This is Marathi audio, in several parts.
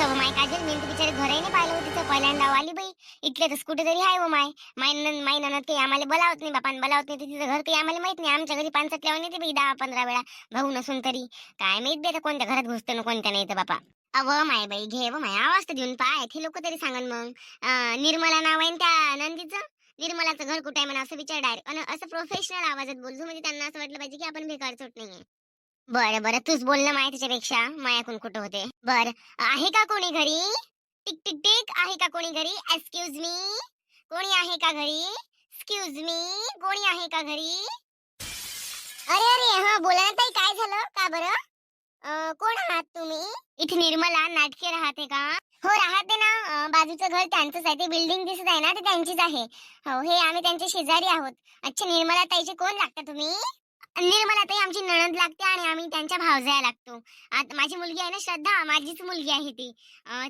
हो माय काजल, मी तर बिचारे घरही नाही पाहिलं होतं. तिचं पहिल्यांदा आली बाई. इथले तर कुठेतरी आहे हो माय. माय नणद काही आम्हाला बोलावत नाही, बापान बोलावत नाही, तर तिचं घर काही आम्हाला माहित नाही. आमच्या घरी पानसट लावून येते बाई 10-15 वेळा, भाऊ नसून तरी. काय माहित बे कोणत्या घरात घुसते ना कोणत्या नाही तर बापा. अव माय बाई, घे व माय, आवाज तर देऊन पाय, हे लोक तरी सांगन मग. निर्मला नाव आहे ना त्या नंदीचं. निर्मलाचं घर कुठे आहे म्हणा असं विचार डायरेक्ट, आणि असं प्रोफेशनल आवाजात बोलतो, म्हणजे त्यांना असं वाटलं पाहिजे की आपण बेकार चोट नाहीये. बरं बरं, तूच बोल ना माय त्याच्यापेक्षा, मायाकून कुठं होते. बर, आहे का कोणी घरी? टिक टिक टिक, आहे का कोणी घरी? एक्सक्यूज मी, कोणी आहे का घरी? एक्सक्यूज मी, कोणी आहे का घरी? अरे अरे, हा बोला ना ताई, काय झालं का बरं? कोण आहात तुम्ही? इथे निर्मला नाटके राहते का? हो राहते ना. बाजूचं घर त्यांचंच आहे, ते बिल्डिंग दिसत आहे ना, ते त्यांचीच आहे. हो, हे आम्ही त्यांचे शेजारी आहोत. अच्छा, निर्मला ताईचे कोण लागता तुम्ही? निर्मला ताई आमची नणंद लागते, आणि आम्ही त्यांच्या भावजाया लागतो. आता माझी मुलगी आहे ना श्रद्धा, माझीच मुलगी आहे ती.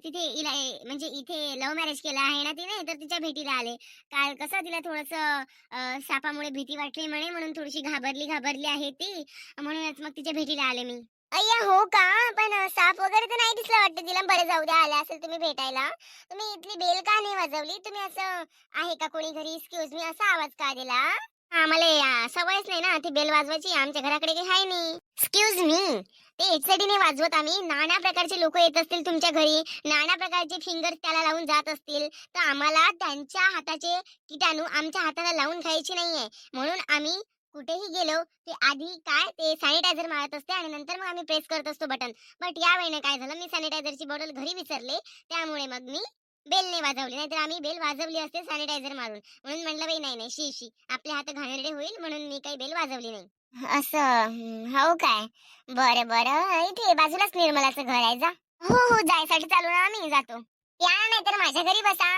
तिथे म्हणजे इथे लव्ह मॅरेज केलं आहे ना तिने, तर तिच्या भेटीला आले. काल कसं तिला थोडंसं सापामुळे भीती वाटली म्हणे, म्हणून थोडीशी घाबरली घाबरली आहे ती, म्हणूनच मग तिच्या भेटीला आले मी. अय्या हो का? पण साप वगैरे तर नाही दिसला वाटतं तिला. बरं जाऊ द्या, आल्या असेल तुम्ही भेटायला. तुम्ही इथली बेल का नाही वाजवली? तुम्ही असं आहे का कोणी घरी, एक्सक्यूज मी असा आवाज का दिला? आम्हाला सवयच नाही ना ती बेल वाजवायची. आमच्या घराकडे काही आहे नाही. एक्सक्यूज मी, ते याच्यासाठी नाही वाजवत आम्ही. नाना प्रकारचे लोक येत असतील तुमच्या घरी, नाना प्रकारचे फिंगर त्याला लावून जात असतील, तर आम्हाला त्यांच्या हाताचे किटाणू आमच्या हाताला लावून खायचे नाहीये. म्हणून आम्ही कुठेही गेलो ते आधी काय ते सॅनिटायझर मारत असते, आणि नंतर मग आम्ही प्रेस करत असतो बटन. बट या वेळेने काय झालं, मी सॅनिटायझरची बॉटल घरी विसरले, त्यामुळे मग मी बेल नाही वाजवली. नाहीतर आम्ही बेल वाजवली असते सॅनिटायझर मारून. म्हणून म्हणलं बाई, नाही नाही, शी शी, आपले हात घाणेरडे होईल, म्हणून मी काही बेल वाजवली नाही. असं हो काय? बरं बरं, इथे बाजूलाच निर्मलाचं घर आहे, जा. हो हो, जायसाठी चालू ना, आम्ही जातो. या नाही तर माझ्या घरी बसा.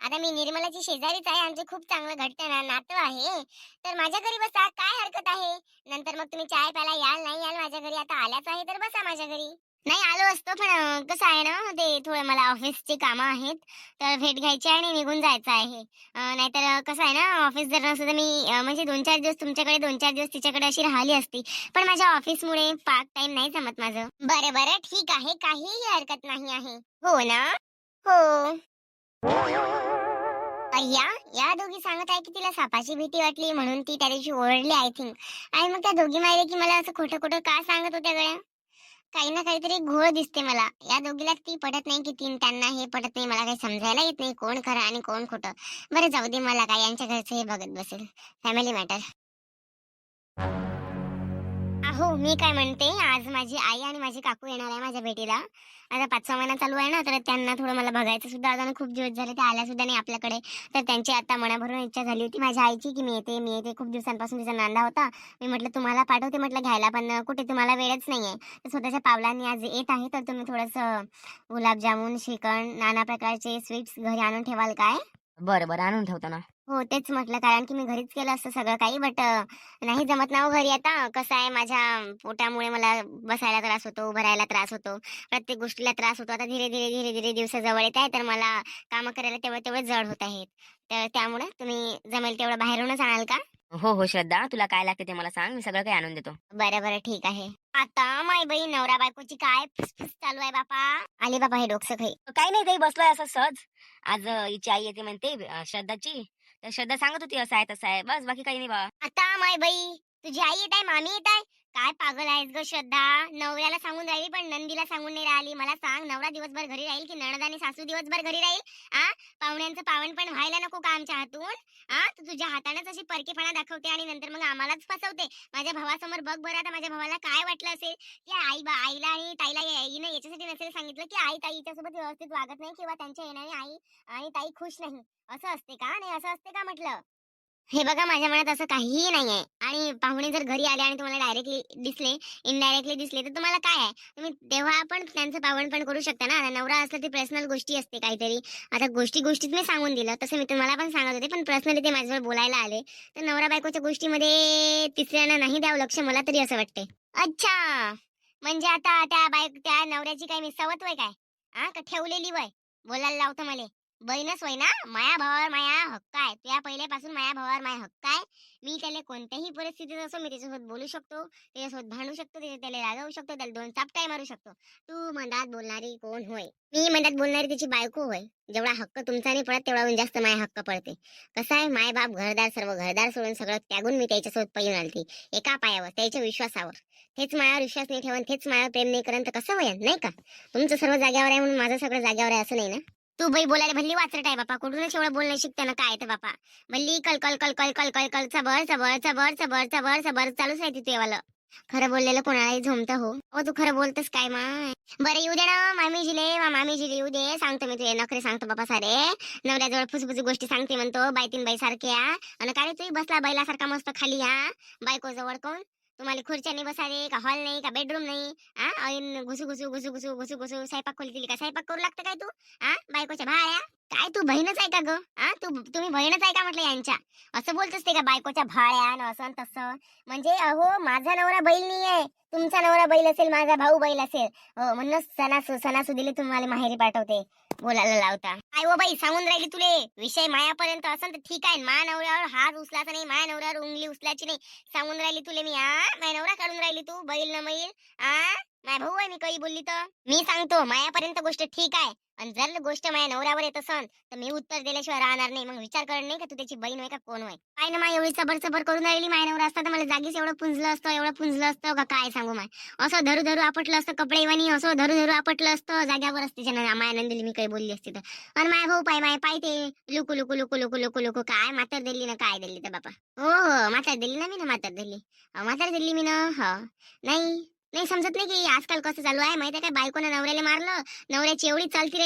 आता मी निर्मलाची शेजारीच आहे, आमचे खूप चांगलं घट्ट नातं आहे. तर माझ्या घरी बसा, काय हरकत आहे? नंतर मग तुम्ही चाय प्यायला याल नाही याल माझ्या घरी, आता आल्याच आहे तर बसा माझ्या घरी. नाही आलो असतो, पण कसं आहे ना, ते थोडं मला ऑफिसची कामं आहेत, तर भेट घ्यायची आहे आणि निघून जायचं आहे. नाहीतर कसं आहे ना, ऑफिस जर नसतं तर मी म्हणजे 2-4 दिवस तुमच्याकडे, 2-4 दिवस तिच्याकडे अशी राहिली असती. पण माझ्या ऑफिसमुळे पार्ट टाइम नाही जमत माझं. बरं बरं, ठीक आहे, काहीही हरकत नाही आहे. हो ना? हो. अय्या, या दोघी सांगत आहे की तिला सापाची भीती वाटली, म्हणून ती त्या दिवशी ओरडली आय थिंक. आणि मग त्या दोघी माहिती की मला असं खोटं खोटं का सांगत होत्या गड्या? काही ना काहीतरी घोळ दिसते मला. या दोघीला ती पटत नाही की त्यांना हे पटत नाही. मला काही समजायला येत नाही कोण खरं आणि कोण खोटं. बरं जाऊ दे, मला काय यांच्या घरचं हे बघत बसेल. Family matter. अहो, मी काय म्हणते, आज माझी आई आणि माझी काकू येणार आहे माझ्या भेटीला. आता 5वा महिना चालू आहे ना, तर त्यांना थोडं मला बघायचं सुद्धा आता, खूप दिवस झाले ते आल्या सुद्धा नाही आपल्याकडे. तर त्यांची आता मनाभरून इच्छा झाली होती माझ्या आईची की मी येते मी येते. खूप दिवसांपासून तिचा नांदा होता. मी म्हटलं तुम्हाला पाठवते म्हटलं घ्यायला, पण कुठे तुम्हाला वेळच नाहीये. तर स्वतःच्या पावलांनी आज येत आहे, तर तुम्ही थोडंसं गुलाबजामुन, श्रीखंड, नाना प्रकारचे स्वीट्स घरी आणून ठेवाल काय? बरं, बरं. आणून ठेवतो ना. हो, तेच म्हटलं, कारण की मी घरीच केलं असतं सगळं काही, बट नाही जमत ना हो घरी आता. कसं आहे, माझ्या पोटामुळे मला बसायला त्रास होतो, उभं राहायला त्रास होतो, प्रत्येक गोष्टीला त्रास होतो. आता धीरे धीरे धीरे धीरे दिवस जवळ येत आहे, तर मला कामं करायला तेवढं तेवढं जड होत आहेत. तर त्यामुळे तुम्ही जमेल तेवढं बाहेरूनच आणाल का? हो, हो. श्रद्धा, तुला काय लागते ते मला सांग. मी सगळं काही आणून देतो. बरं बरं, ठीक आहे. आता माय बाई, नवरा बायकोची काय फुसफुस चालू आहे बापा. आले बाबा हे डोकसं खाई. काही नाही, काही बसलोय असं सहज. आज हिची आई येते म्हणते श्रद्धाची. तर श्रद्धा सांगत होती असं आहे, तसं आहे. बस बाकी काही नाही बा. आता माय बाई, तुझी आई येत आहे, मामी येत आहे. काय पागल आहेस ग श्रद्धा? नवऱ्याला सांगून राहिली पण नंदीला सांगून नाही राहिली. मला सांग, नवरा दिवसभर घरी राहील की नणद आणि सासू दिवसभर घरी राहील? आ, पाहुण्यांचं पावण पण व्हायला नको का आमच्या हातून? तू तुझ्या हातानेच अशी परकेपणा दाखवते आणि नंतर मग आम्हालाच फसवते. माझ्या भावासमोर बघ बरं, आता माझ्या भावाला काय वाटलं असेल की आईला आणि ताईला हिनं याच्यासाठी नसेल सांगितलं की आई ताई हिच्यासोबत व्यवस्थित वागत नाही, किंवा त्यांच्या येण्याने आई आणि ताई खुश नाही. असं असते का? नाही असं असते का म्हटलं? हे बघा, माझ्या मनात असं काहीही नाहीये. आणि पाहुणे जर घरी आले आणि तुम्हाला डायरेक्टली दिसले, इनडायरेक्टली दिसले, तर तुम्हाला काय आहे? तुम्ही तेव्हा पण त्यांचं पावण पण करू शकता ना. आता नवरा असला ती पर्सनल गोष्टी असते काहीतरी. आता गोष्टी गोष्टीत मी सांगून दिलं, तसं मी तुम्हाला पण सांगत होते, पण पर्सनली ते माझ्याजवळ बोलायला आले. तर नवरा बायकोच्या गोष्टीमध्ये तिसऱ्यानं नाही द्यावं लक्ष, मला तरी असं वाटते. अच्छा, म्हणजे आता त्या नवऱ्याची काय मी सवत वय काय? का ठेवलेली वय? बोलायला लावतं मला. बहीणच होय ना, माया भावावर माया हक्क आहे. तुया पहिल्यापासून माया भावावर माया हक्क आहे. मी त्याला कोणत्याही परिस्थितीत असो मी त्याच्यासोबत बोलू शकतो, त्याच्यासोबत भांडू शकतो, त्याला रागवू शकतो, त्याला 2 चापटाही मारू शकतो. तू मधात बोलणारी कोण होय? मी मधात बोलणारी त्याची बायको होय. जेवढा हक्क तुमचा नाही पडत तेवढाहून जास्त माया हक्क पडते. कसं आहे, माय-बाप, घरदार सर्व घरदार सोडून सगळं त्यागून मी त्याच्यासोबत पळून आलती. एका पायावर, त्याच्या विश्वासावर. तेच माझ्यावर विश्वास नाही ठेवून, तेच माझ्यावर प्रेम नाही करत तर कसं होईल, नाही का? तुमचं सर्व जागेवर आहे म्हणून माझं सगळं जागेवर आहे असं नाही ना? तू बाई बोलायला भल्ली वाचरट आहे बापा. कुठूनच एवढं बोलणं शिकते ना काय तर बापा. भल्ली कल कल कल कल कल कल कल चबर चबर चबर चबर चबर चबर चालूच राहते तुझ्यावालं. खरं बोललेलं कोणालाही झोमतं हो. हो तू खरं बोलतस काय माय? बरं येऊ दे ना मामीजीले, मामीजीले येऊ दे. सांगतो मी तुझे नखरे सांगतो बापा सारे. नवऱ्याजवळ फुसफुसी गोष्टी सांगते म्हणतो बाई बाई सारख्या. आणि काय रे तू बसला बैलासारखा मस्त खाली बायको जवळ कोण? तुम्हाला खुर्च्याने बसाले का हॉल नाही का बेडरूम नाही? ऐन घुसू घुसू घुसू घुसू घुसू घुसू स्वयंपाक खोली दिली का स्वयंपाक करू लागतं काय तू? बायकोच्या भाळ्या. काय तू बहीणच आहे का ग? तुम्ही बहीणच आहे का म्हटलं यांच्या? असं बोलतोस ते का बायकोच्या भाळ्या न असं न तसं? म्हणजे अहो माझा नवरा बैल नाहीये. तुमचा नवरा बैल असेल, माझा भाऊ बैल असेल. हो म्हणूनच सणासुदीला तुम्हाला माहेरी पाठवते. बोलायला लावता. काय हो बाई सांगून राहिली तुले. विषय मायापर्यंत असेल तर ठीक आहे. माया नवऱ्यावर हात उचलायचा नाही, माया नवऱ्यावर उंगली उचलायची नाही. सांगून राहिली तुले मी माया नवरा काढून राहिली तू बैल न मैल. माय भाऊ आहे मी काही बोलली तर. मी सांगतो मायापर्यंत गोष्ट ठीक आहे. आणि जर गोष्ट माझ्या नवऱ्यावर येत असन तर मी उत्तर दिल्याशिवाय राहणार नाही. मग विचार कर नाही का तू त्याची बहीण होय का कोण होय? काय ना माय एवढी सबर सबर करून राहिली. माय नवरा असता तर मला जागीच एवढं पुंजलं असतं का काय सांगू माय. असं धरू धरू आपटलं असतं कपडे वाणी, असं धरू धरू आपटलं असतं जाग्यावर असते माया नंदिली मी काही बोलली असते तर. आणि माय भाऊ पाय ते लुकू लुकू लुकू लुकू लुकू लुकू काय मातर दिली ना काय दिली तर बापा. हो मातर दिली ना मी ना मातर दिली. मातर दिली मी ना. हो नाही नाही समजत नाही की आजकाल कसं चालू आहे माहिती आहे काय? बायकोनं नवऱ्याला मारलं, नवऱ्याची एवढीच चालती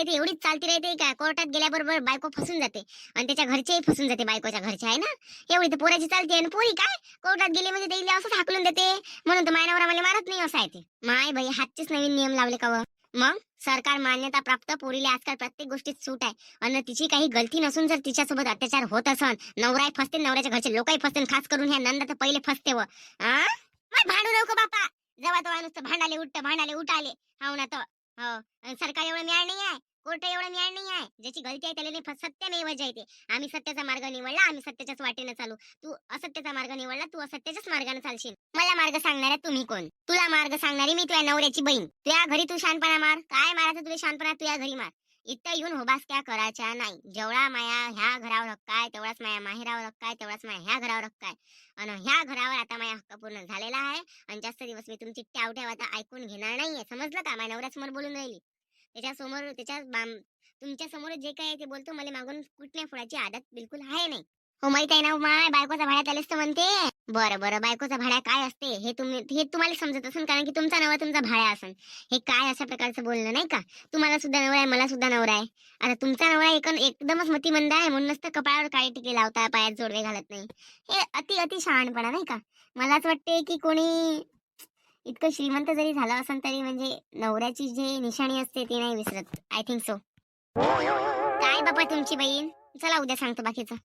राहते का कोर्टात गेल्याबरोबर बायको फसून जाते. आणि त्याच्या घरचेही फसून जाते, बायकोच्या घरचे आहे ना. एवढी तर पोराची चालते आणि पोरी काय कोर्टात गेली म्हणजे त्याला असंच हाकलून देते. म्हणून तर माय नवरा मला मारत नाही असं आहे ते. माय बाई हातचेच नवीन नियम लावले का व? मग सरकार मान्यता प्राप्त पोरीला आजकाल प्रत्येक गोष्टीत सूट आहे. आणि तिची काही गलती नसून जर तिच्यासोबत अत्याचार होत असन, नवराही फसते, नवऱ्याच्या घरचे लोकही फसते, खास करून ह्या नंदा तर पहिले फसते व. भांडू नको बापा. जेव्हा तेव्हा नुसतं भांडाले उठाले. हो ना तर. हो आणि सरकार एवढं मिळालं नाही आहे, कोर्ट एवढं मिळालं नाही आहे. ज्याची गलती आहे त्याला नाही सत्यमेव जयते. आम्ही सत्याचा मार्ग निवडला, आम्ही सत्याच्याच वाटेनं चालू. तू असत्याचा मार्ग निवडला, तू असत्याच्याच मार्गाने चालशील. मला मार्ग सांगणाऱ्या तुम्ही कोण? तुला मार्ग सांगणारी मी तुझ्या नवऱ्याची बहीण. तुझ्या घरी तू शानपणा मार. काय मारायचं तुला शानपणा तुझ्या घरी मार. इथं येऊन होबास करायच्या नाही. जेवढा माया ह्या घरावर हक्क आहे तेवढाच माया माहेरावर हक्क आहे, तेवढाच माया ह्या घरावर हक्क आहे. आणि ह्या घरावर आता माझा हक्क पूर्ण झालेला आहे. आणि जास्त दिवस मी तुमची ट्याव आता ऐकून घेणार नाहीये. समजलं का? माझ्या नवऱ्यासमोर बोलून राहिली. त्याच्यासमोर तुमच्या समोर जे काय आहे ते बोलतो. मला मागून कुठल्या फुलाची आदत बिलकुल आहे नाही. हो माहित आहे ना माय बायकोचा भाड्यात आलेस तर म्हणते. बरं बरं बायकोचा भाड्या काय असते हे तुम्हाला समजत असेल कारण की तुमचा नवरा तुमचा भाड्या असेल. हे काय अशा प्रकारचं बोलणं नाही का? तुम्हाला सुद्धा नवरा आहे, मला सुद्धा नवरा आहे. आता तुमचा नवरा एकदमच मतिमंद आहे म्हणूनच तर कपाळावर काळे टिके लावता, पायात जोडवे घालत नाही. हे अति शहाणपणा नाही का? मलाच वाटते की कोणी इतकं श्रीमंत जरी झालं असेल तरी म्हणजे नवऱ्याची जी निशाणी असते ती नाही विसरत. I think so. काय बाबा तुमची बहीण. चला उद्या सांगतो बाकीचं.